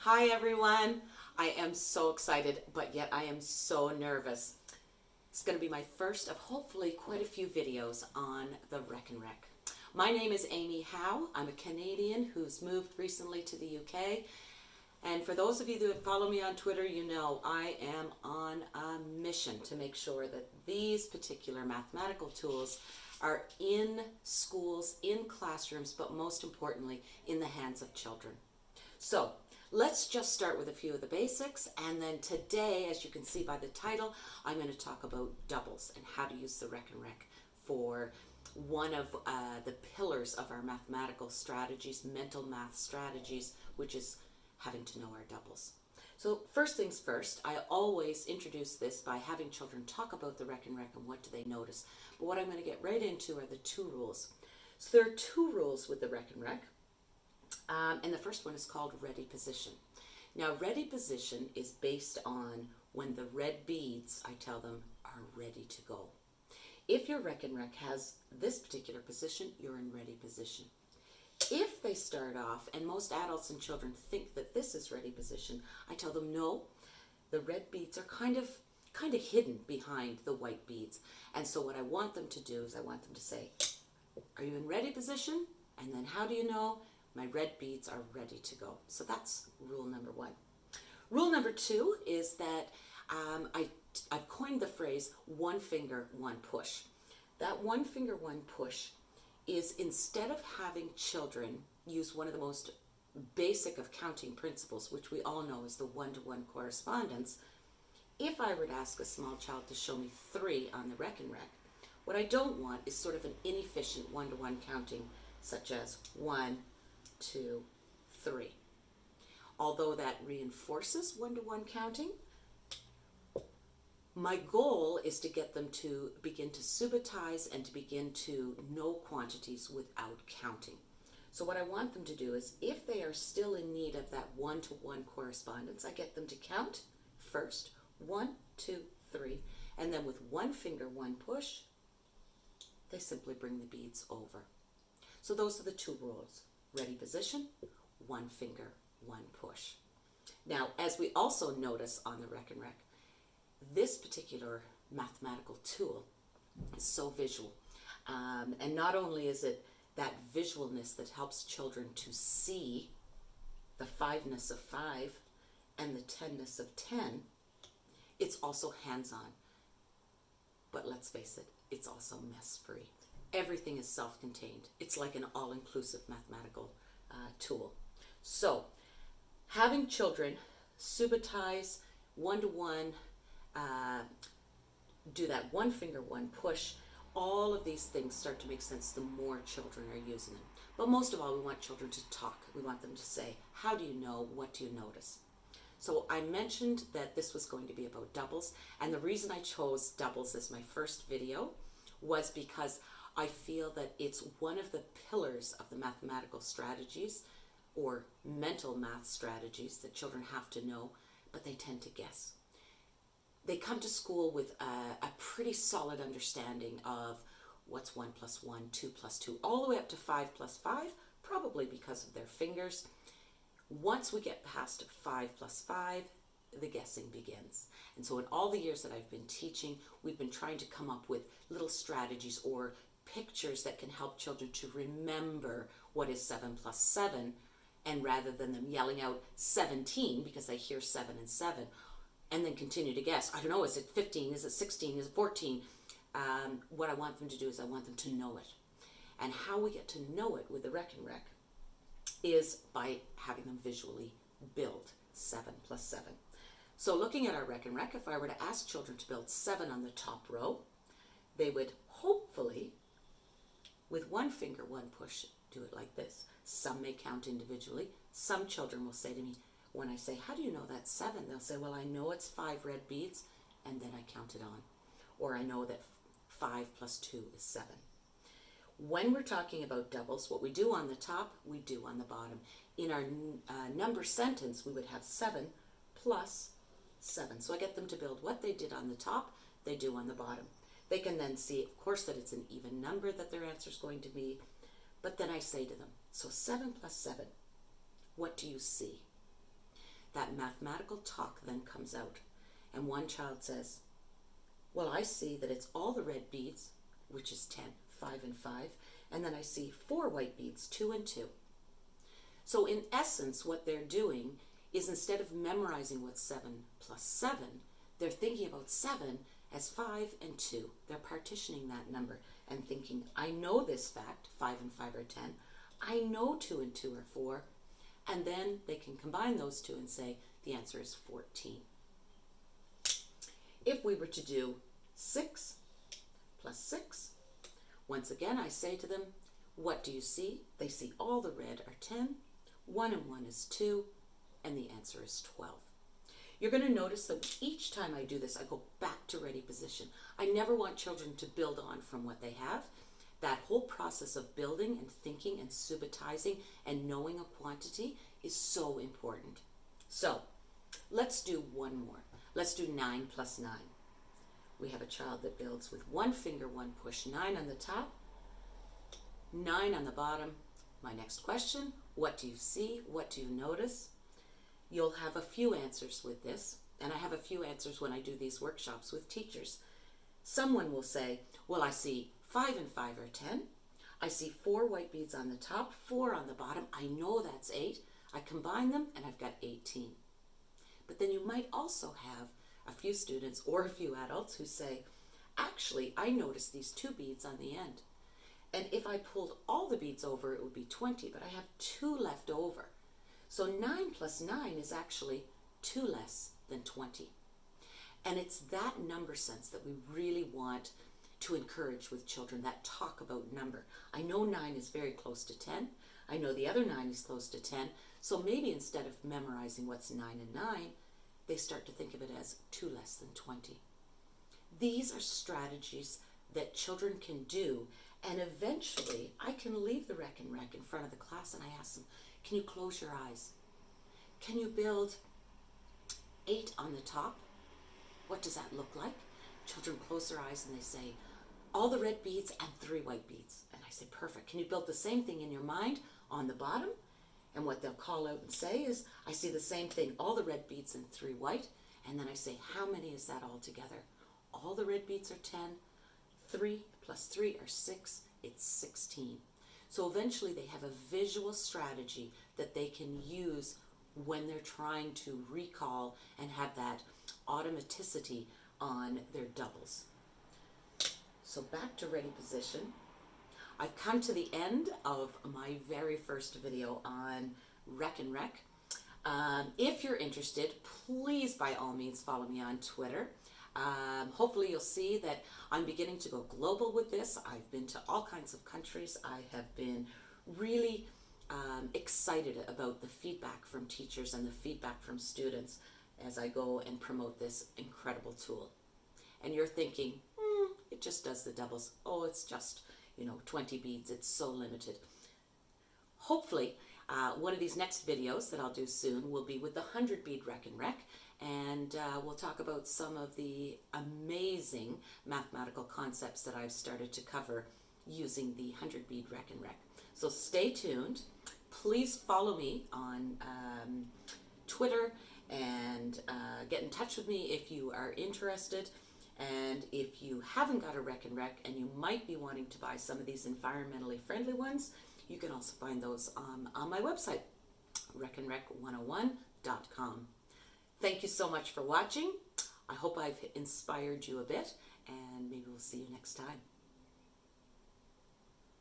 Hi everyone. I am so excited, but yet I am so nervous. It's going to be my first of hopefully quite a few videos on the Rekenrek. My name is Amy Howe. I'm a Canadian who's moved recently to the UK. And for those of you that follow me on Twitter, you know I am on a mission to make sure that these particular mathematical tools are in schools, in classrooms, but most importantly, in the hands of children. So let's just start with a few of the basics, and then today, as you can see by the title, I'm going to talk about doubles and how to use the Rekenrek for one of the pillars of our mathematical strategies, mental math strategies, which is having to know our doubles. So first things first, I always introduce this by having children talk about the Rekenrek and what do they notice. But what I'm going to get right into are the two rules. So there are two rules with the Rekenrek. And the first one is called ready position. Now, ready position is based on when the red beads, I tell them, are ready to go. If your Rekenrek has this particular position, you're in ready position. If they start off, and most adults and children think that this is ready position, I tell them no, the red beads are kind of hidden behind the white beads. And so what I want them to do is I want them to say, are you in ready position? And then how do you know? My red beads are ready to go. So that's rule number one. Rule number two is that I've coined the phrase one finger, one push. That one finger, one push is instead of having children use one of the most basic of counting principles, which we all know is the one-to-one correspondence, if I were to ask a small child to show me 3 on the Rekenrek, what I don't want is sort of an inefficient one-to-one counting, such as 1, 2, 3. Although that reinforces one-to-one counting, my goal is to get them to begin to subbatize and to begin to know quantities without counting. So what I want them to do is, if they are still in need of that one-to-one correspondence, I get them to count first, 1, 2, 3, and then with one finger, one push, they simply bring the beads over. So those are the two rules. Ready position, one finger, one push. Now, as we also notice on the Rekenrek, this particular mathematical tool is so visual. And not only is it that visualness that helps children to see the 5-ness of 5 and the 10-ness of 10, it's also hands-on. But let's face it, it's also mess-free. Everything is self-contained. It's like an all-inclusive mathematical tool. So, having children subbatize one-to-one, do that one finger, one push, all of these things start to make sense the more children are using them. But most of all, we want children to talk. We want them to say, how do you know? What do you notice? So I mentioned that this was going to be about doubles, and the reason I chose doubles as my first video was because I feel that it's one of the pillars of the mathematical strategies or mental math strategies that children have to know, but they tend to guess. They come to school with a pretty solid understanding of what's 1 plus 1, 2 plus 2, all the way up to 5 plus 5, probably because of their fingers. Once we get past 5 plus 5, the guessing begins. And so in all the years that I've been teaching, we've been trying to come up with little strategies or pictures that can help children to remember what is 7 plus 7, and rather than them yelling out 17 because they hear 7 and 7, and then continue to guess, I don't know, is it 15, is it 16, is it 14? What I want them to do is I want them to know it. And how we get to know it with the Rekenrek is by having them visually build 7 plus 7. So looking at our Rekenrek, if I were to ask children to build 7 on the top row, they would hopefully, with one finger, one push, do it like this. Some may count individually. Some children will say to me, when I say, how do you know that's 7? They'll say, well, I know it's 5 red beads, and then I count it on. Or I know that 5 plus 2 is 7. When we're talking about doubles, what we do on the top, we do on the bottom. In our number sentence, we would have 7 plus 7. So I get them to build what they did on the top, they do on the bottom. They can then see, of course, that it's an even number that their answer is going to be. But then I say to them, so 7 plus 7, what do you see? that mathematical talk then comes out. And one child says, well, I see that it's all the red beads, which is 10, 5 and 5, and then I see 4 white beads, 2 and 2. So in essence, what they're doing is instead of memorizing what's 7 plus 7, they're thinking about 7 as 5 and 2. They're partitioning that number and thinking, I know this fact, 5 and 5 are 10. I know 2 and 2 are 4. And then they can combine those two and say the answer is 14. If we were to do 6 plus 6, once again I say to them, what do you see? They see all the red are 10, 1 and 1 is 2, and the answer is 12. You're going to notice that each time I do this, I go back to ready position. I never want children to build on from what they have. That whole process of building and thinking and subitizing and knowing a quantity is so important. So let's do one more. Let's do 9 plus 9. We have a child that builds with one finger, one push, 9 on the top, 9 on the bottom. My next question, what do you see? What do you notice? You'll have a few answers with this, and I have a few answers when I do these workshops with teachers. Someone will say, well, I see 5 and 5 are 10. I see 4 white beads on the top, 4 on the bottom. I know that's 8. I combine them and I've got 18. But then you might also have a few students or a few adults who say, actually, I noticed these 2 beads on the end. And if I pulled all the beads over, it would be 20, but I have 2 left over. So 9 plus 9 is actually 2 less than 20. And it's that number sense that we really want to encourage with children, that talk about number. I know 9 is very close to 10. I know the other 9 is close to 10. So maybe instead of memorizing what's 9 and 9, they start to think of it as 2 less than 20. These are strategies that children can do, and eventually I can leave the Rekenrek in front of the class and I ask them, can you close your eyes? Can you build 8 on the top? What does that look like? Children close their eyes and they say, all the red beads and 3 white beads. And I say, perfect. Can you build the same thing in your mind on the bottom? And what they'll call out and say is, I see the same thing, all the red beads and 3 white. And then I say, how many is that all together? All the red beads are 10. 3 plus 3 are 6. It's 16. So eventually they have a visual strategy that they can use when they're trying to recall and have that automaticity on their doubles. So back to ready position. I've come to the end of my very first video on Rekenrek. If you're interested, please by all means follow me on Twitter. Hopefully you'll see that I'm beginning to go global with this. I've been to all kinds of countries. I have been really excited about the feedback from teachers and the feedback from students as I go and promote this incredible tool. And you're thinking, it just does the doubles. Oh, it's just, 20 beads. It's so limited. Hopefully, one of these next videos that I'll do soon will be with the 100 bead Rekenrek, and we'll talk about some of the amazing mathematical concepts that I've started to cover using the 100 bead Rekenrek. So stay tuned. Please follow me on Twitter and get in touch with me if you are interested. And if you haven't got a Rekenrek and you might be wanting to buy some of these environmentally friendly ones, you can also find those on my website, Rekenrek101.com. Thank you so much for watching. I hope I've inspired you a bit, and maybe we'll see you next time.